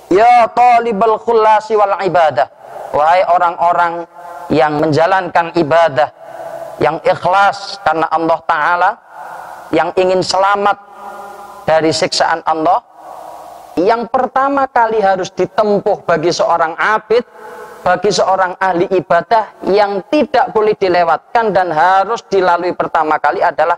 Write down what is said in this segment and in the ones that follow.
Ya talibal khulasi wal ibadah, wahai orang-orang yang menjalankan ibadah, yang ikhlas karena Allah Ta'ala, yang ingin selamat dari siksaan Allah, yang pertama kali harus ditempuh bagi seorang abid, bagi seorang ahli ibadah, yang tidak boleh dilewatkan dan harus dilalui pertama kali adalah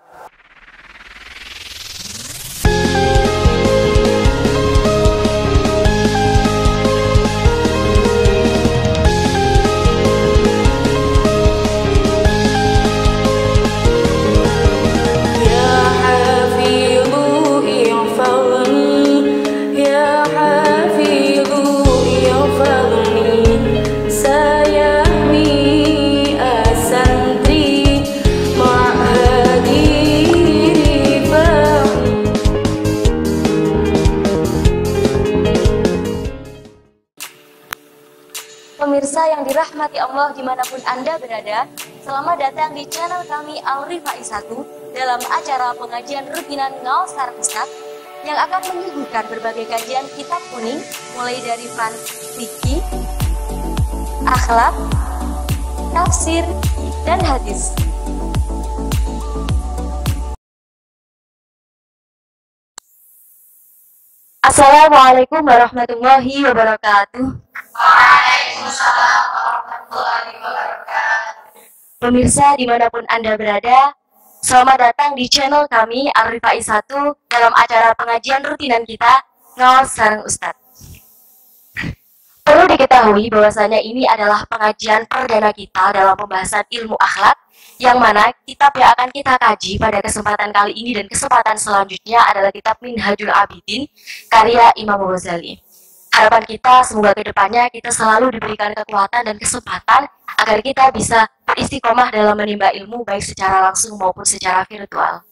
pemirsa yang dirahmati Allah dimanapun Anda berada, selamat datang di channel kami Al-Rifai 1 dalam acara pengajian rutinan Ngaos Sareng Ustadz yang akan menyuguhkan berbagai kajian kitab kuning mulai dari fikih, akhlak, tafsir, dan hadis. Assalamualaikum warahmatullahi wabarakatuh. Waalaikumsalam warahmatullahi wabarakatuh. Pemirsa dimanapun Anda berada, selamat datang di channel kami Al-Rifai 1 dalam acara pengajian rutinan kita Ngaos Sareng Ustadz. Perlu diketahui bahwasanya ini adalah pengajian perdana kita dalam pembahasan ilmu akhlak, yang mana kitab yang akan kita kaji pada kesempatan kali ini dan kesempatan selanjutnya adalah kitab Minhajul Abidin karya Imam Ghazali. Harapan kita semoga kedepannya kita selalu diberikan kekuatan dan kesempatan agar kita bisa beristiqomah dalam menimba ilmu baik secara langsung maupun secara virtual.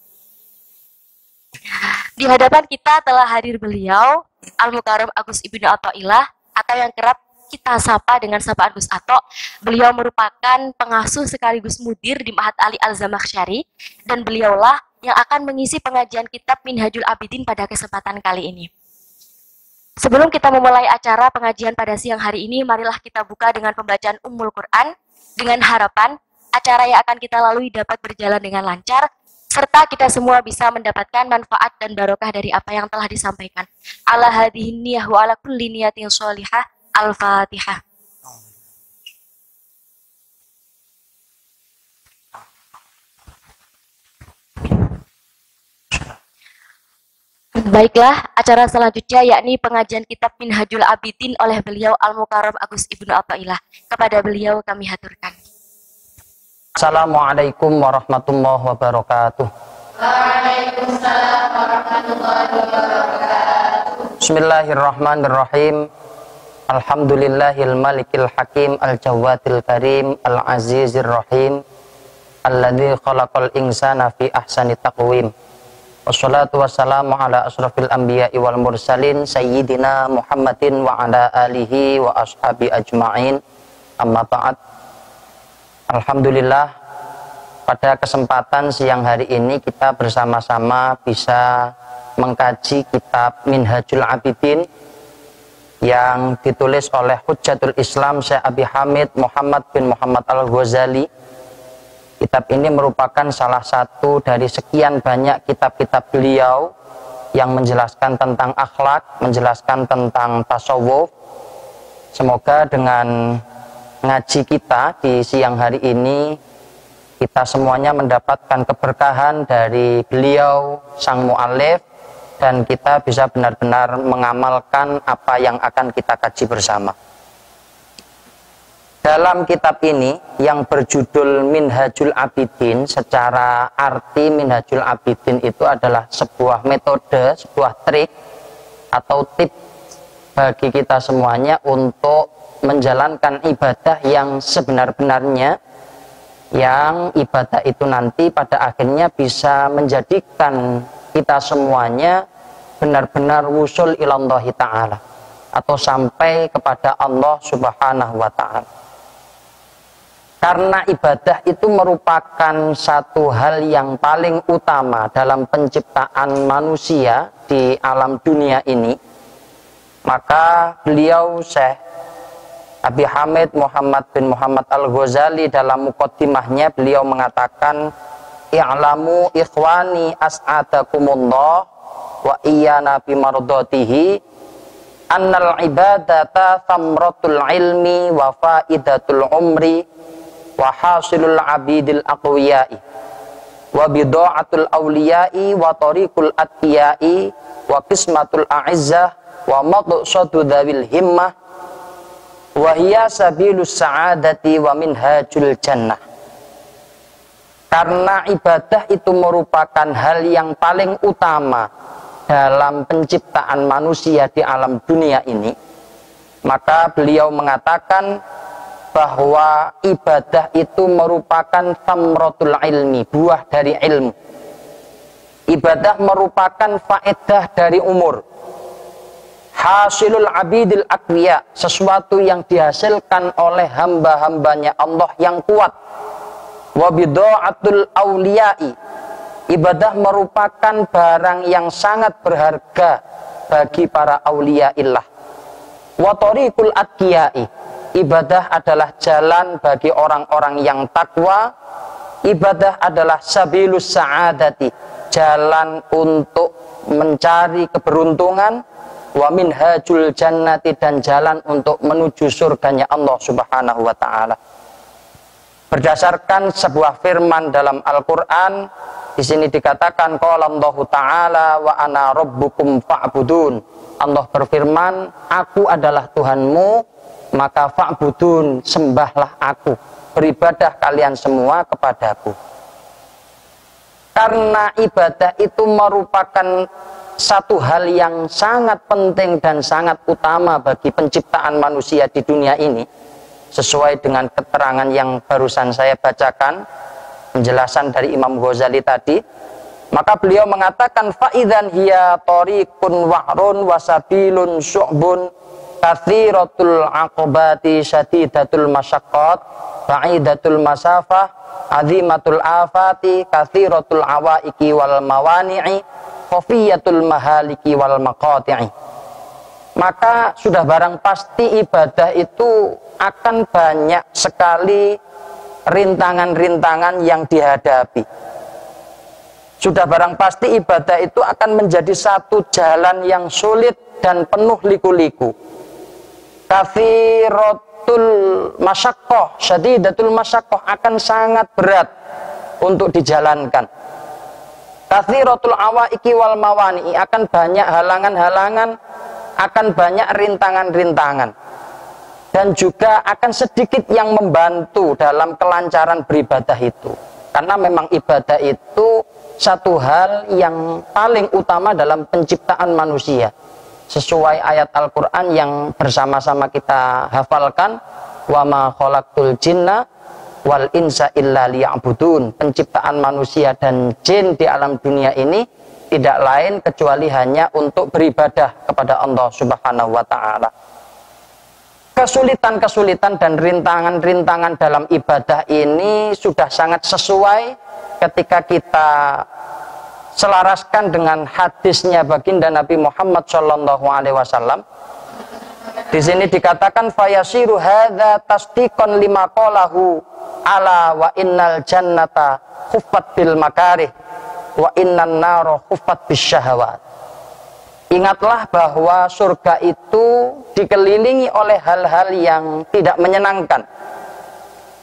Di hadapan kita telah hadir beliau Al-Mukarram Agus Ibnu Athaillah atau yang kerap kita sapa dengan sapaan Gus Ato. Beliau merupakan pengasuh sekaligus mudir di Ma'had Ali Al-Zamakhsyari dan beliaulah yang akan mengisi pengajian kitab Minhajul Abidin pada kesempatan kali ini. Sebelum kita memulai acara pengajian pada siang hari ini, marilah kita buka dengan pembacaan Ummul Quran dengan harapan acara yang akan kita lalui dapat berjalan dengan lancar serta kita semua bisa mendapatkan manfaat dan barokah dari apa yang telah disampaikan. Ala hadhihi niyyah wa ala kulli niyatin sholihah. Al-Fatihah. Baiklah, acara selanjutnya yakni pengajian kitab Minhajul Abidin oleh beliau Al-Mukarram Agus Ibnu Athaillah. Kepada beliau kami haturkan. Assalamualaikum warahmatullahi wabarakatuh. Waalaikumsalam warahmatullahi wabarakatuh. Bismillahirrahmanirrahim. Alhamdulillahil malikil hakim al-jawadil karim al-azizir rahim alladzi khalaqal insana fi ahsani taqwim. Wassalatu wassalamu ala asrafil anbiya'i wal mursalin sayyidina Muhammadin wa ala alihi wa ashabi ajma'in. Amma ba'd. Alhamdulillah, pada kesempatan siang hari ini kita bersama-sama bisa mengkaji kitab Minhajul Abidin yang ditulis oleh Hujjatul Islam Syekh Abi Hamid Muhammad bin Muhammad Al-Ghazali. Kitab ini merupakan salah satu dari sekian banyak kitab-kitab beliau yang menjelaskan tentang akhlak, menjelaskan tentang tasawuf. Semoga dengan ngaji kita di siang hari ini kita semuanya mendapatkan keberkahan dari beliau sang mu'alif dan kita bisa benar-benar mengamalkan apa yang akan kita kaji bersama. Dalam kitab ini yang berjudul Minhajul Abidin, secara arti Minhajul Abidin itu adalah sebuah metode, sebuah trik atau tip bagi kita semuanya untuk menjalankan ibadah yang sebenar-benarnya, yang ibadah itu nanti pada akhirnya bisa menjadikan kita semuanya benar-benar wusul ilallahi ta'ala atau sampai kepada Allah subhanahu wa ta'ala. Karena ibadah itu merupakan satu hal yang paling utama dalam penciptaan manusia di alam dunia ini, Maka beliau Syekh Abi Hamid Muhammad bin Muhammad Al-Ghazali dalam muqaddimahnya beliau mengatakan, i'lamu ikhwani as'adakumullah wa iyana bimardatihi annal ibadata thamratul ilmi wa faidatul umri wa hasilul abidil aqwiyai wa bida'atul awliyai wa tariqul atqiyai wa qismatul a'izzah wa maqsadu dzawil himmah wa hiya sabilus sa'adati wa minhajul jannah. Karena ibadah itu merupakan hal yang paling utama dalam penciptaan manusia di alam dunia ini, maka beliau mengatakan bahwa ibadah itu merupakan thamratul ilmi, buah dari ilmu. Ibadah merupakan faedah dari umur. Hasilul abidil aqwiya, sesuatu yang dihasilkan oleh hamba-hambanya Allah yang kuat. Wa bida'atul awliyai, ibadah merupakan barang yang sangat berharga bagi para awliyaillah. Wa tariqul atqiyai, ibadah adalah jalan bagi orang-orang yang takwa. Ibadah adalah sabilus sa'adati, jalan untuk mencari keberuntungan. Wa minhajul jannati, dan jalan untuk menuju surganya Allah Subhanahu wa ta'ala. Berdasarkan sebuah firman dalam Al-Qur'an, di sini dikatakan qala Allahu ta'ala wa ana rabbukum fa'budun. Allah berfirman, aku adalah Tuhanmu, maka fa'budun, sembahlah aku, beribadah kalian semua kepadaku. Karena ibadah itu merupakan satu hal yang sangat penting dan sangat utama bagi penciptaan manusia di dunia ini, sesuai dengan keterangan yang barusan saya bacakan, penjelasan dari Imam Ghazali tadi. Maka beliau mengatakan, fa'idzan hiya tariqun wa'run wasabilun syu'bun katsiratul aqobati syadidatul masyaqqat ba'idatul masafah azimatul afati katsiratul awaiki wal mawani'i khafiyatul mahaliki wal maqati'i. Maka sudah barang pasti ibadah itu akan banyak sekali rintangan-rintangan yang dihadapi. Sudah barang pasti ibadah itu akan menjadi satu jalan yang sulit dan penuh liku-liku. Katsiratul masyaqqah, syadidatul masyaqqah, akan sangat berat untuk dijalankan. Katsiratul awaiki wal mawani, akan banyak halangan-halangan, akan banyak rintangan-rintangan, dan juga akan sedikit yang membantu dalam kelancaran beribadah itu. Karena memang ibadah itu satu hal yang paling utama dalam penciptaan manusia, sesuai ayat Al-Quran yang bersama-sama kita hafalkan, wa ma khalaqtul jinna wal insa illa liya'budun. Penciptaan manusia dan jin di alam dunia ini tidak lain kecuali hanya untuk beribadah kepada Allah Subhanahu wa ta'ala. Kesulitan-kesulitan dan rintangan-rintangan dalam ibadah ini sudah sangat sesuai ketika kita selaraskan dengan hadisnya baginda Nabi Muhammad SAW. Di sini dikatakan fayasiru hadza tasdiqan lima qalahu ala wa innal jannata khuffat bil makarih wa innan nara khuffat bis syahawat. Ingatlah bahwa surga itu dikelilingi oleh hal-hal yang tidak menyenangkan,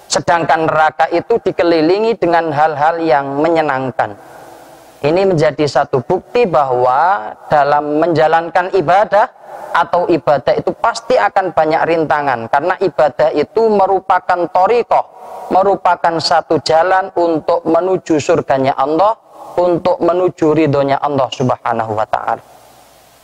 sedangkan neraka itu dikelilingi dengan hal-hal yang menyenangkan. Ini menjadi satu bukti bahwa dalam menjalankan ibadah atau ibadah itu pasti akan banyak rintangan, karena ibadah itu merupakan thariqah, merupakan satu jalan untuk menuju surganya Allah, untuk menuju ridhonya Allah Subhanahu wa ta'ala.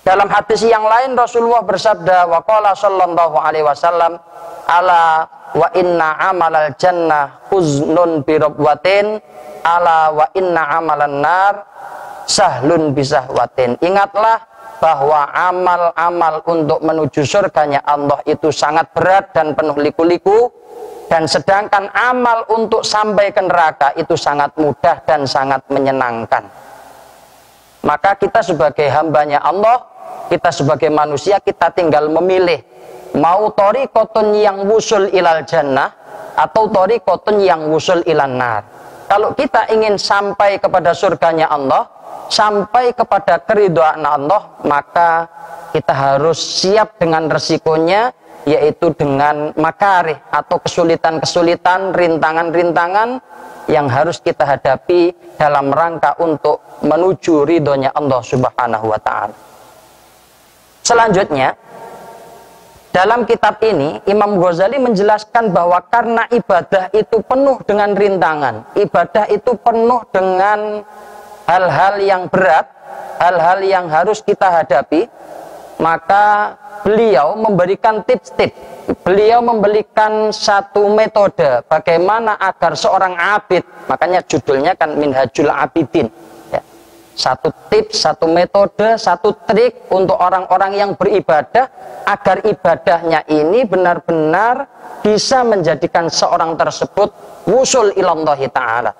Dalam hadis yang lain Rasulullah bersabda, wa qala sallallahu alaihi wasallam, ala wa inna amalal jannah huznun birabwatin, ala wa inna amalan nar sahlun bisahwatin. Ingatlah bahwa amal-amal untuk menuju surganya Allah itu sangat berat dan penuh liku-liku, dan sedangkan amal untuk sampai ke neraka itu sangat mudah dan sangat menyenangkan. Maka kita sebagai hambanya Allah Kita sebagai manusia, kita tinggal memilih mau thariqatun yang wusul ilal jannah atau thariqatun yang wusul ilan nar. Kalau kita ingin sampai kepada surganya Allah, sampai kepada keridhaan Allah, maka kita harus siap dengan resikonya, yaitu dengan makarih atau kesulitan-kesulitan, rintangan-rintangan yang harus kita hadapi dalam rangka untuk menuju ridhonya Allah Subhanahu wa ta'ala. Selanjutnya, dalam kitab ini Imam Ghazali menjelaskan bahwa karena ibadah itu penuh dengan rintangan, ibadah itu penuh dengan hal-hal yang berat, hal-hal yang harus kita hadapi, maka beliau memberikan tips-tips, beliau memberikan satu metode bagaimana agar seorang abid, makanya judulnya kan Minhajul Abidin, ya. Satu tips, satu metode, satu trik untuk orang-orang yang beribadah agar ibadahnya ini benar-benar bisa menjadikan seorang tersebut wusul ilallahi ta'ala,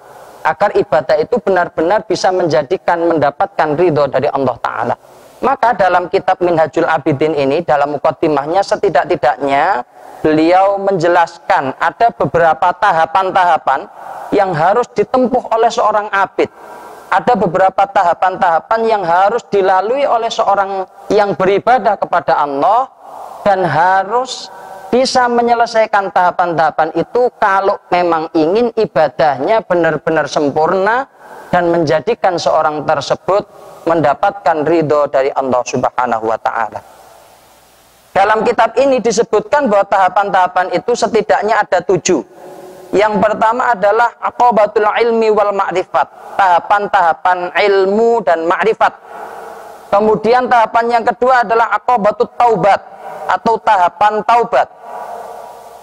agar ibadah itu benar-benar bisa mendapatkan ridho dari Allah Ta'ala. Maka dalam kitab Minhajul Abidin ini, dalam muqaddimahnya setidak-tidaknya beliau menjelaskan ada beberapa tahapan-tahapan yang harus ditempuh oleh seorang abid. Ada beberapa tahapan-tahapan yang harus dilalui oleh seorang yang beribadah kepada Allah, dan harus bisa menyelesaikan tahapan-tahapan itu kalau memang ingin ibadahnya benar-benar sempurna dan menjadikan seorang tersebut mendapatkan ridho dari Allah Subhanahu wa ta'ala. Dalam kitab ini disebutkan bahwa tahapan-tahapan itu setidaknya ada 7. Yang pertama adalah aqabatul ilmi wal ma'rifat, tahapan-tahapan ilmu dan ma'rifat. Kemudian tahapan yang kedua adalah aqabatut taubat atau tahapan taubat.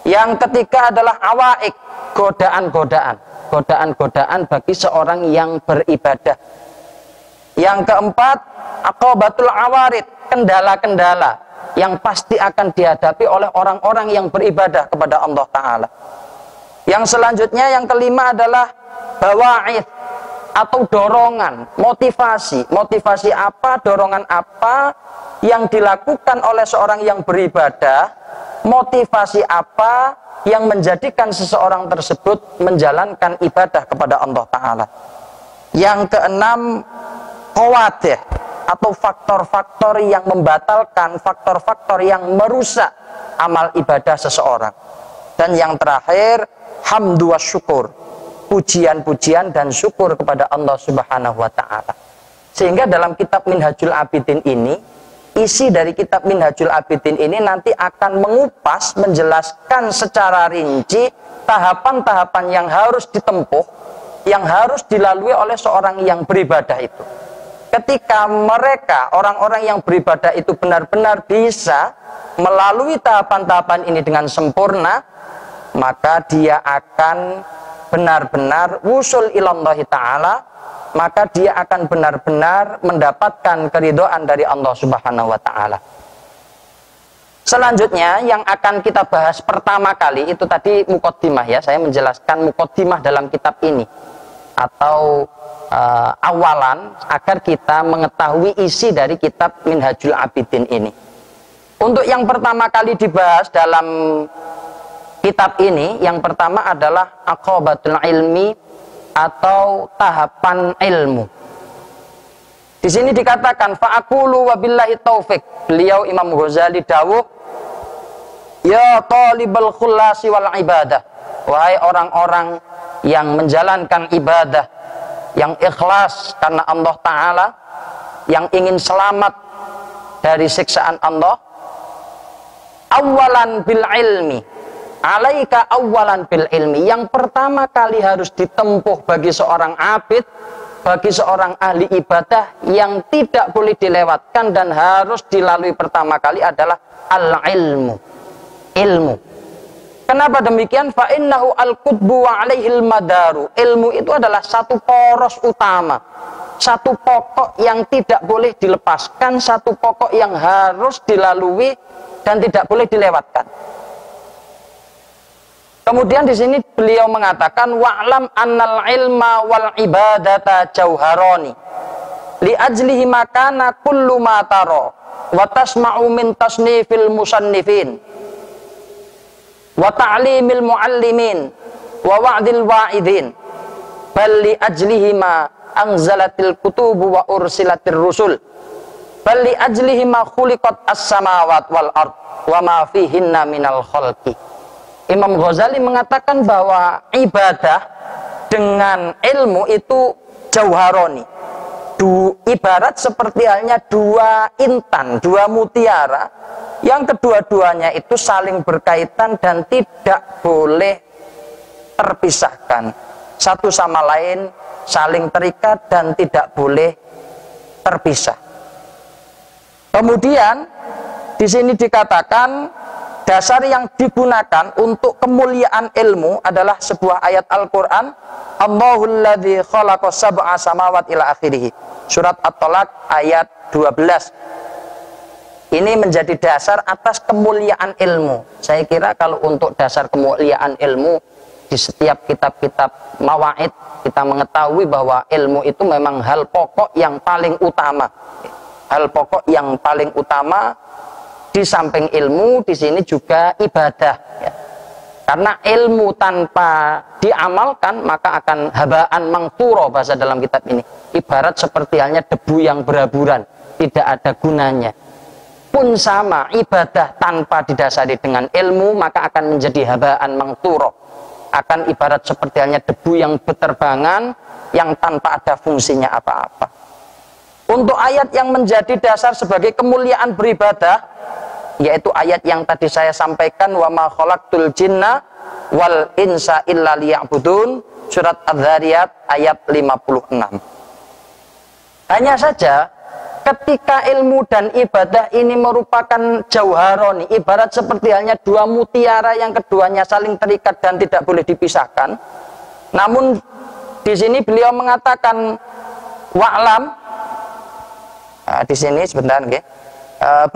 Yang ketiga adalah awaik, godaan-godaan, godaan-godaan bagi seorang yang beribadah. Yang keempat, aqabatul awarid, kendala-kendala yang pasti akan dihadapi oleh orang-orang yang beribadah kepada Allah Ta'ala. Yang selanjutnya, yang kelima adalah bawa'id atau dorongan, motivasi. Motivasi apa, dorongan apa yang dilakukan oleh seorang yang beribadah, motivasi apa yang menjadikan seseorang tersebut menjalankan ibadah kepada Allah Ta'ala. Yang keenam, qawadih atau faktor-faktor yang membatalkan, faktor-faktor yang merusak amal ibadah seseorang. Dan yang terakhir, hamdu wa syukur, pujian-pujian dan syukur kepada Allah Subhanahu wa ta'ala. Sehingga dalam kitab Minhajul Abidin ini, isi dari kitab Minhajul Abidin ini nanti akan mengupas, menjelaskan secara rinci tahapan-tahapan yang harus ditempuh, yang harus dilalui oleh seorang yang beribadah itu. Ketika mereka, orang-orang yang beribadah itu benar-benar bisa melalui tahapan-tahapan ini dengan sempurna, maka dia akan benar-benar wusul ilallahi ta'ala, maka dia akan benar-benar mendapatkan keridhaan dari Allah Subhanahu wa ta'ala. Selanjutnya yang akan kita bahas pertama kali itu tadi muqaddimah, ya, saya menjelaskan muqaddimah dalam kitab ini atau awalan agar kita mengetahui isi dari kitab Minhajul Abidin ini. Untuk yang pertama kali dibahas dalam kitab ini, yang pertama adalah aqabatul ilmi atau tahapan ilmu. Di sini dikatakan fa'aqulu wabillahi taufik. Beliau Imam Ghazali dawuh, ya talibal khulasi wal ibadah, wahai orang-orang yang menjalankan ibadah, yang ikhlas karena Allah Ta'ala, yang ingin selamat dari siksaan Allah, awalan bil ilmi, alaika awalan bil ilmi. Yang pertama kali harus ditempuh bagi seorang abid, bagi seorang ahli ibadah, yang tidak boleh dilewatkan dan harus dilalui pertama kali adalah al-ilmu, ilmu. Kenapa demikian? Fa innahu al-qutbu wa alaihil madaru. Ilmu itu adalah satu poros utama, satu pokok yang tidak boleh dilepaskan, satu pokok yang harus dilalui dan tidak boleh dilewatkan. Kemudian di sini beliau mengatakan wa'lam annal ilma wal ibadata jauharoni. li ajlihi makana kullu ma tara wa tasma'u min tasnifil musannifin wa ta'limil muallimin wa wa'dil wa'idin bal li ajlihi ma anzalatil kutubu wa ursilatir rusul bal li ajlihi ma khuliqat as-samawat wal ard wa ma fihinna minal khalqi. Imam Ghazali mengatakan bahwa ibadah dengan ilmu itu jauharoni, ibarat seperti halnya dua intan, dua mutiara yang kedua-duanya itu saling berkaitan dan tidak boleh terpisahkan, satu sama lain saling terikat dan tidak boleh terpisah. Kemudian di sini dikatakan dasar yang digunakan untuk kemuliaan ilmu adalah sebuah ayat Al-Quran, Allahul ladzi khalaqa sab'a samawat ila akhirih, surat At-Talaq ayat 12. Ini menjadi dasar atas kemuliaan ilmu. Saya kira kalau untuk dasar kemuliaan ilmu, di setiap kitab-kitab mawaid kita mengetahui bahwa ilmu itu memang hal pokok yang paling utama. Hal pokok yang paling utama. Di samping ilmu, di sini juga ibadah, ya. Karena ilmu tanpa diamalkan maka akan habaan mangturo, bahasa dalam kitab ini. Ibarat seperti halnya debu yang berhamburan, tidak ada gunanya. Pun sama, ibadah tanpa didasari dengan ilmu maka akan menjadi habaan mangturo. Akan ibarat seperti halnya debu yang berterbangan, yang tanpa ada fungsinya apa-apa. Untuk ayat yang menjadi dasar sebagai kemuliaan beribadah, yaitu ayat yang tadi saya sampaikan, wa ma khalaqtul jinna wal insa illa liya'budun, surat Adz-Dzariyat ayat 56. Hanya saja ketika ilmu dan ibadah ini merupakan jauharoni, ibarat seperti halnya dua mutiara yang keduanya saling terikat dan tidak boleh dipisahkan. Namun di sini beliau mengatakan wa'lam. Di sini sebentar, okay.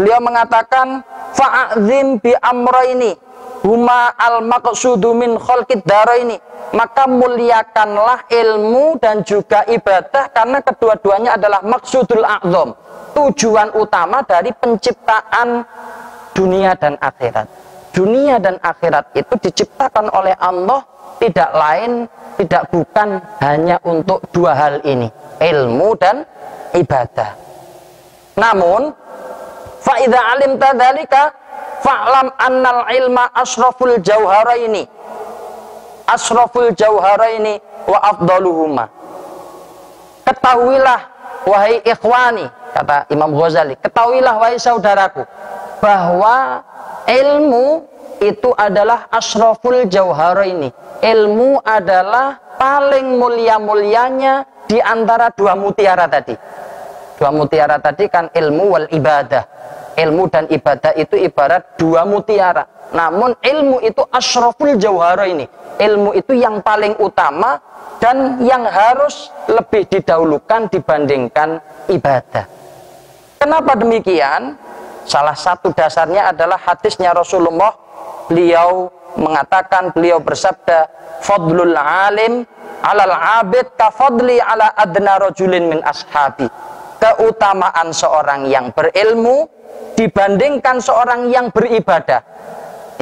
Beliau mengatakan fa'azim bi amraini huma al maqsudu min khalqid daraini, maka muliakanlah ilmu dan juga ibadah karena kedua-duanya adalah maksudul a'zam, tujuan utama dari penciptaan dunia dan akhirat. Dunia dan akhirat itu diciptakan oleh Allah, tidak lain, tidak bukan hanya untuk dua hal ini, ilmu dan ibadah. Namun fa idza alimta dzalika fa'lam annal ilma asraful jauharaini wa afdaluhuma. Ketahuilah wahai ikhwani, kata Imam Ghazali, ketahuilah wahai saudaraku bahwa ilmu itu adalah asraful jauharaini. Ilmu adalah paling mulia-mulianya di antara dua mutiara tadi. Dua mutiara tadi kan ilmu wal ibadah. Ilmu dan ibadah itu ibarat dua mutiara. Namun ilmu itu asraful jauharaini. Ilmu itu yang paling utama dan yang harus lebih didahulukan dibandingkan ibadah. Kenapa demikian? Salah satu dasarnya adalah hadisnya Rasulullah. Beliau mengatakan, beliau bersabda, fadlul alim alal abid ka fadli ala adna rajulin min ashabi. Keutamaan seorang yang berilmu dibandingkan seorang yang beribadah.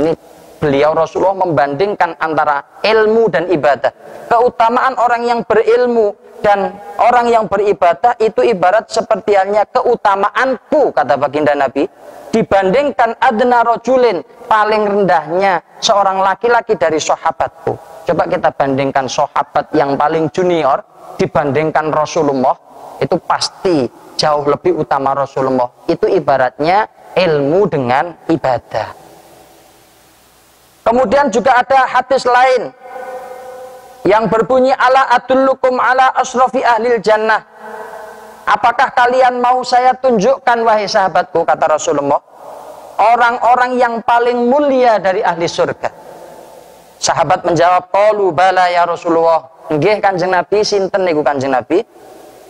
Ini beliau Rasulullah membandingkan antara ilmu dan ibadah. Keutamaan orang yang berilmu dan orang yang beribadah itu ibarat seperti halnya keutamaanku, kata baginda Nabi, dibandingkan adna rajulin, paling rendahnya seorang laki-laki dari sahabatku. Coba kita bandingkan sahabat yang paling junior dibandingkan Rasulullah, itu pasti jauh lebih utama Rasulullah. Itu ibaratnya ilmu dengan ibadah. Kemudian juga ada hadis lain yang berbunyi ala adullukum ala asrafi ahlil jannah. Apakah kalian mau saya tunjukkan wahai sahabatku, kata Rasulullah, orang-orang yang paling mulia dari ahli surga. Sahabat menjawab, qalu bala ya Rasulullah. Nggih Kanjeng Nabi, sinten niku Kanjeng Nabi?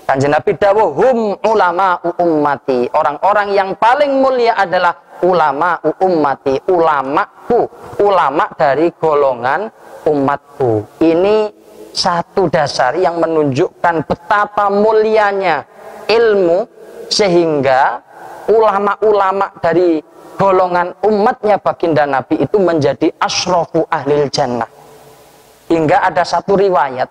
Kanjeng Nabi dawuh, hum ulama ummati. Orang-orang yang paling mulia adalah ulama ummati, ulamaku, ulama dari golongan umatku. Ini satu dasar yang menunjukkan betapa mulianya ilmu, sehingga ulama-ulama dari golongan umatnya baginda Nabi itu menjadi asyrafu ahlil jannah. Hingga ada satu riwayat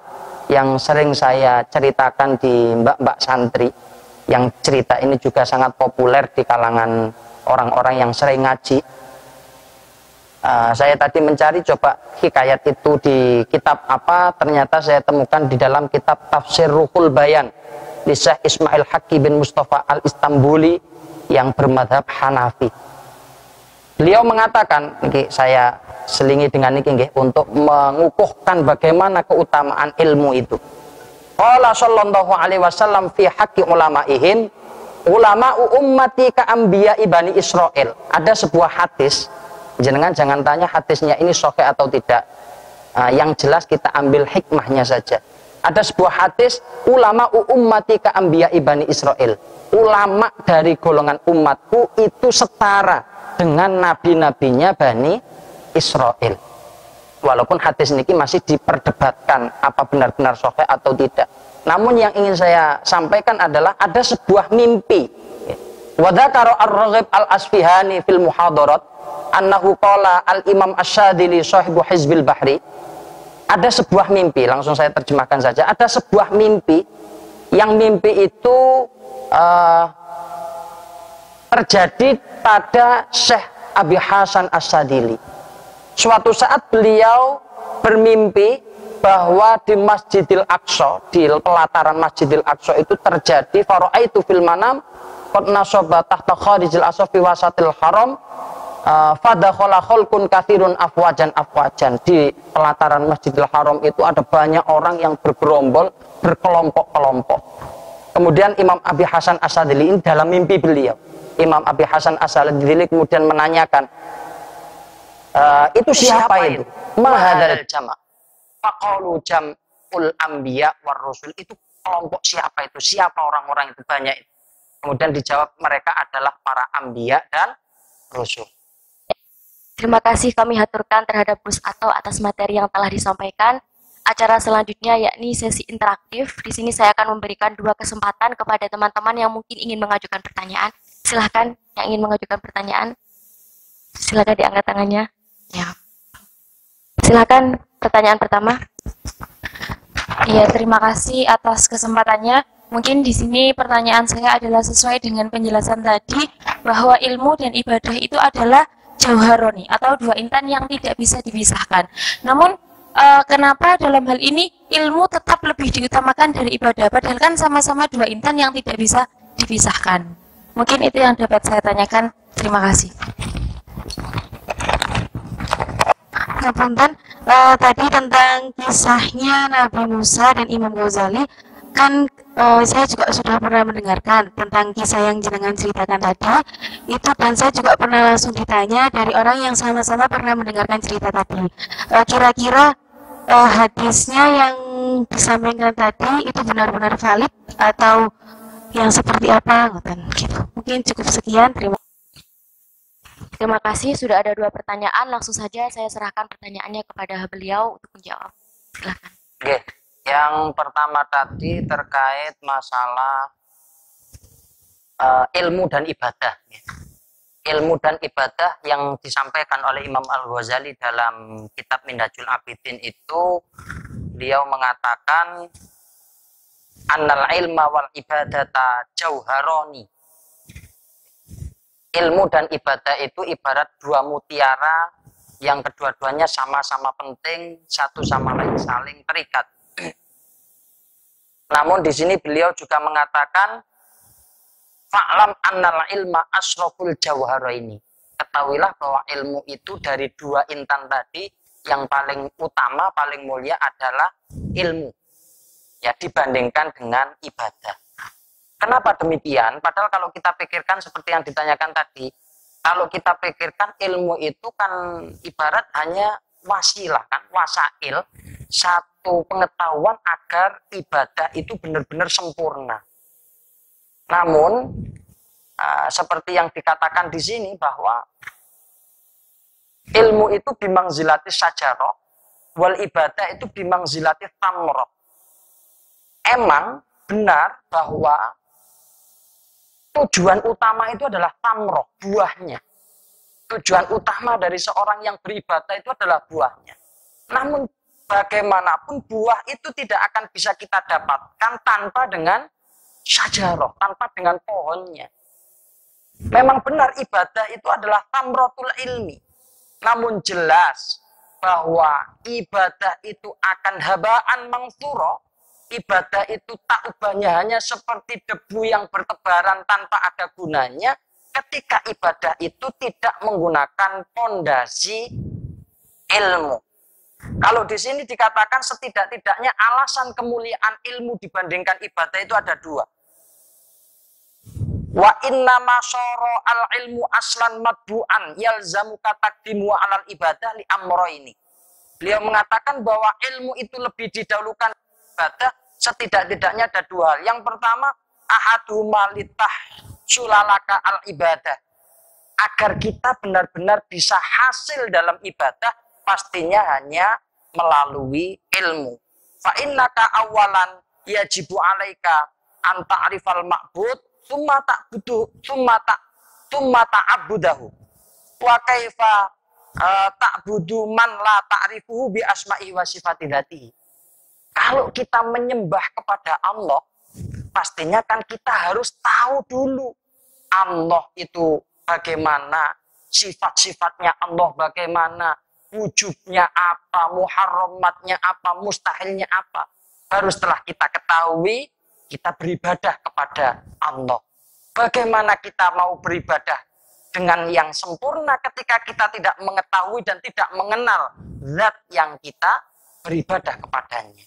yang sering saya ceritakan di mbak-mbak santri, yang cerita ini juga sangat populer di kalangan orang-orang yang sering ngaji. Saya tadi mencari coba hikayat itu di kitab apa, ternyata saya temukan di dalam kitab Tafsir Ruhul Bayan di Syekh Ismail Haqqi bin Mustafa Al-Istambuli yang bermadhab Hanafi. Beliau mengatakan, ini saya selingi dengan ini untuk mengukuhkan bagaimana keutamaan ilmu itu. Qala sallallahu alaihi wasallam fi haqqi ulama'ihim, ulama'u ummati ka anbiya'i bani Israel. Ada sebuah hadis, jenengan jangan tanya hadisnya ini sahih atau tidak. Yang jelas kita ambil hikmahnya saja. Ada sebuah hadis, ulama'u ummati ka anbiya'i bani Israel. Ulama dari golongan umatku itu setara dengan nabi-nabinya Bani Israel. Walaupun hadis ini masih diperdebatkan apa benar-benar sahih atau tidak. Namun yang ingin saya sampaikan adalah ada sebuah mimpi. Wa dzakara ar-Raghib al-Asfihani fil muhadarat annahu qala al-Imam Asy-Syadzili sahibu Hizbil Bahri. Ada sebuah mimpi, langsung saya terjemahkan saja. Ada sebuah mimpi, yang mimpi itu terjadi pada Syekh Abi Hasan As-Sadili. Suatu saat beliau bermimpi bahwa di Masjidil Aqsa, di pelataran Masjidil Aqsa itu terjadi fara'aitu fil manam qad nasaba tahta kharijil aqsa fi wasatil haram fadakhala khalqun katsirun afwajan. Di pelataran Masjidil Haram itu ada banyak orang yang bergerombol, berkelompok-kelompok. Kemudian Imam Abi Hasan As-Sadili ini dalam mimpi beliau, Imam Abi Hasan As-Sadili kemudian menanyakan, itu siapa itu? Mahadzal jama'. Faqalu jam'ul anbiya war rusul. Itu kelompok siapa itu? Siapa orang-orang itu banyak itu? Kemudian dijawab mereka adalah para anbiya dan rasul. Terima kasih kami haturkan terhadap Gus Ato atas materi yang telah disampaikan. Acara selanjutnya yakni sesi interaktif. Di sini saya akan memberikan 2 kesempatan kepada teman-teman yang mungkin ingin mengajukan pertanyaan. Silahkan yang ingin mengajukan pertanyaan. Silahkan diangkat tangannya. Ya. Silahkan pertanyaan pertama. Iya, terima kasih atas kesempatannya. Mungkin di sini pertanyaan saya adalah sesuai dengan penjelasan tadi bahwa ilmu dan ibadah itu adalah jauharoni atau 2 intan yang tidak bisa dipisahkan. Namun kenapa dalam hal ini ilmu tetap lebih diutamakan dari ibadah, padahal kan sama-sama 2 intan yang tidak bisa dipisahkan. Mungkin itu yang dapat saya tanyakan. Terima kasih. Nah, punten, tadi tentang kisahnya Nabi Musa dan Imam Ghazali, kan saya juga sudah pernah mendengarkan tentang kisah yang jenengan ceritakan tadi itu, dan saya juga pernah langsung ditanya dari orang yang sama-sama pernah mendengarkan cerita tadi. Kira-kira hadisnya yang disampaikan tadi itu benar-benar valid atau yang seperti apa? Gitu. Mungkin cukup sekian. Terima kasih, sudah ada 2 pertanyaan. Langsung saja saya serahkan pertanyaannya kepada beliau untuk menjawab. Silakan. Oke. Yang pertama tadi terkait masalah ilmu dan ibadah. Ilmu dan ibadah yang disampaikan oleh Imam Al-Ghazali dalam kitab Minhajul Abidin itu, beliau mengatakan annal ilma wal ibadata jauharoni. Ilmu dan ibadah itu ibarat 2 mutiara yang kedua-duanya sama-sama penting, satu sama lain saling terikat. Namun di sini beliau juga mengatakan fa'lam annal ilma asraful jauharaini. Ketahuilah bahwa ilmu itu dari 2 intan tadi yang paling utama, paling mulia adalah ilmu. Ya, dibandingkan dengan ibadah. Kenapa demikian? Padahal kalau kita pikirkan seperti yang ditanyakan tadi, kalau kita pikirkan ilmu itu kan ibarat hanya wasilah, kan, wasail, satu pengetahuan agar ibadah itu benar-benar sempurna. Namun seperti yang dikatakan di sini bahwa ilmu itu bimangzilatis sajarah wal ibadah itu bimangzilati tamroh. Emang benar bahwa tujuan utama itu adalah tamroh, buahnya. Tujuan utama dari seorang yang beribadah itu adalah buahnya. Namun bagaimanapun buah itu tidak akan bisa kita dapatkan tanpa dengan syajarah, tanpa dengan pohonnya. Memang benar ibadah itu adalah tamrotul ilmi. Namun jelas bahwa ibadah itu akan habaan mangsuro. Ibadah itu tak ubahnya hanya seperti debu yang bertebaran tanpa ada gunanya ketika ibadah itu tidak menggunakan pondasi ilmu. Kalau di sini dikatakan setidak-tidaknya alasan kemuliaan ilmu dibandingkan ibadah itu ada dua. Wa inna masoro al ilmu aslan madbu'an yalzamu katakdimu alal ibadah li amro ini. Beliau mengatakan bahwa ilmu itu lebih didahulukan ibadah, setidak-tidaknya ada dua hal. Yang pertama, ahaduma litah sulalaka al ibadah. Agar kita benar-benar bisa hasil dalam ibadah, pastinya hanya melalui ilmu. Fa innaka awalan yajibu alaika an ta'rifal ma'bud summa ta'budahu wa kaifa ta'budu man la ta'rifuhu bi asma'i wa sifati dzatihi. Kalau kita menyembah kepada Allah, pastinya kan kita harus tahu dulu Allah itu bagaimana, sifat-sifatnya Allah bagaimana, wujudnya apa, muharramatnya apa, mustahilnya apa. Baru setelah kita ketahui, kita beribadah kepada Allah. Bagaimana kita mau beribadah dengan yang sempurna ketika kita tidak mengetahui dan tidak mengenal zat yang kita beribadah kepadanya.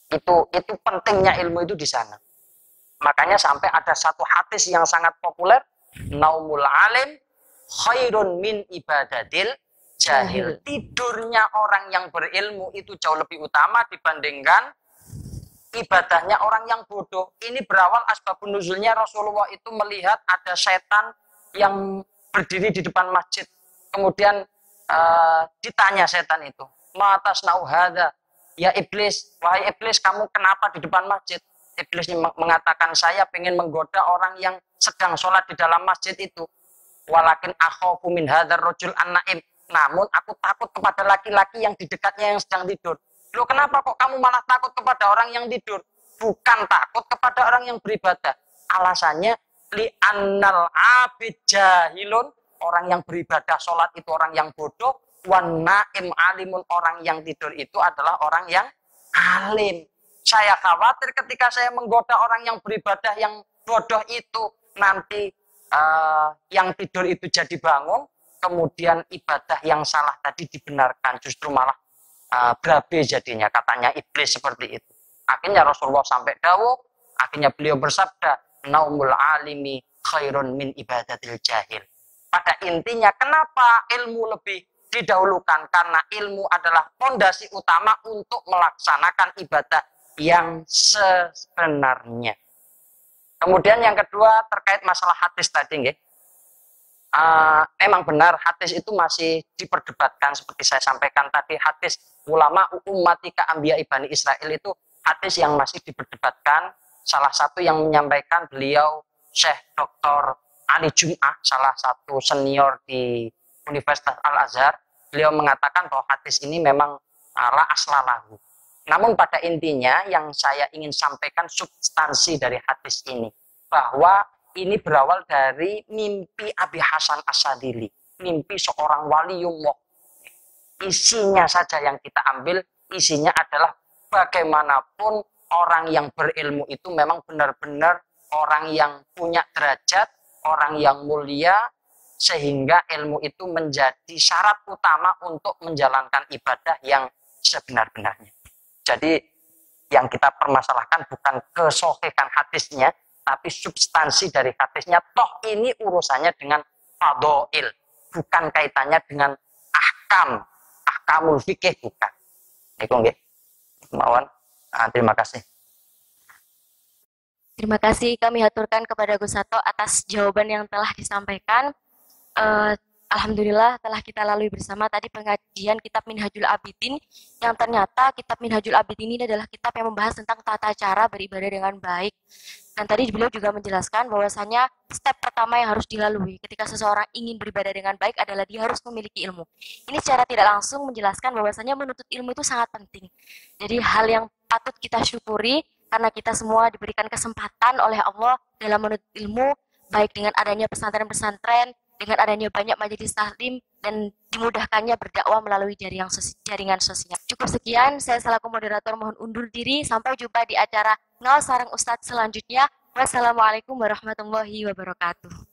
Itu pentingnya ilmu itu di sana. Makanya sampai ada satu hadis yang sangat populer, naumul alim khairun min ibadatil jahil. Tidurnya orang yang berilmu itu jauh lebih utama dibandingkan ibadahnya orang yang bodoh. Ini berawal asbabun nuzulnya Rasulullah itu melihat ada setan yang berdiri di depan masjid. Kemudian ditanya setan itu, ma tasna'u hadza? Ya iblis, wahai iblis, kamu kenapa di depan masjid? Iblis mengatakan, saya ingin menggoda orang yang sedang sholat di dalam masjid itu. Walakin akhafu min hadzal rajul an-naim. Namun aku takut kepada laki-laki yang di dekatnya yang sedang tidur. Loh, kenapa kok kamu malah takut kepada orang yang tidur? Bukan takut kepada orang yang beribadah. Alasannya li'annal abid jahilun. Orang yang beribadah sholat itu orang yang bodoh. Wan naim alimun, orang yang tidur itu adalah orang yang alim. Saya khawatir ketika saya menggoda orang yang beribadah yang bodoh itu, nanti yang tidur itu jadi bangun, kemudian ibadah yang salah tadi dibenarkan, justru malah berabe jadinya, katanya iblis seperti itu. Akhirnya Rasulullah sampai dawuh, akhirnya beliau bersabda, naumul alimi khairun min ibadatil jahil. Pada intinya, kenapa ilmu lebih didahulukan? Karena ilmu adalah fondasi utama untuk melaksanakan ibadah yang sebenarnya. Kemudian yang kedua terkait masalah hadis tadi, nggih. Memang benar hadis itu masih diperdebatkan seperti saya sampaikan tadi. Hadis ulama ummatika anbiya Bani Israil itu hadis yang masih diperdebatkan. Salah satu yang menyampaikan beliau Syekh Dr. Ali Jum'ah, salah satu senior di Universitas Al-Azhar. Beliau mengatakan bahwa hadis ini memang la aslalahu. Namun pada intinya yang saya ingin sampaikan substansi dari hadis ini, bahwa ini berawal dari mimpi Abi Hasan As-Sadili, mimpi seorang waliullah. Isinya saja yang kita ambil, isinya adalah bagaimanapun orang yang berilmu itu memang benar-benar orang yang punya derajat, orang yang mulia, sehingga ilmu itu menjadi syarat utama untuk menjalankan ibadah yang sebenar-benarnya. Jadi yang kita permasalahkan bukan kesohihan hadisnya, tapi substansi dari hadisnya. Toh ini urusannya dengan fadhail, bukan kaitannya dengan ahkamul fikih, bukan. Iku nggih. Mawon. Terima kasih. Terima kasih kami haturkan kepada Gus Sato atas jawaban yang telah disampaikan. Alhamdulillah telah kita lalui bersama tadi pengajian kitab Minhajul Abidin, yang ternyata kitab Minhajul Abidin ini adalah kitab yang membahas tentang tata cara beribadah dengan baik. Dan tadi beliau juga menjelaskan bahwasanya step pertama yang harus dilalui ketika seseorang ingin beribadah dengan baik adalah dia harus memiliki ilmu. Ini secara tidak langsung menjelaskan bahwasanya menuntut ilmu itu sangat penting. Jadi hal yang patut kita syukuri karena kita semua diberikan kesempatan oleh Allah dalam menuntut ilmu, baik dengan adanya pesantren-pesantren, dengan adanya banyak majelis taklim, dan dimudahkannya berdakwah melalui jaringan sosial. Cukup sekian, saya selaku moderator mohon undur diri. Sampai jumpa di acara Ngau Sarang Ustadz selanjutnya. Wassalamualaikum warahmatullahi wabarakatuh.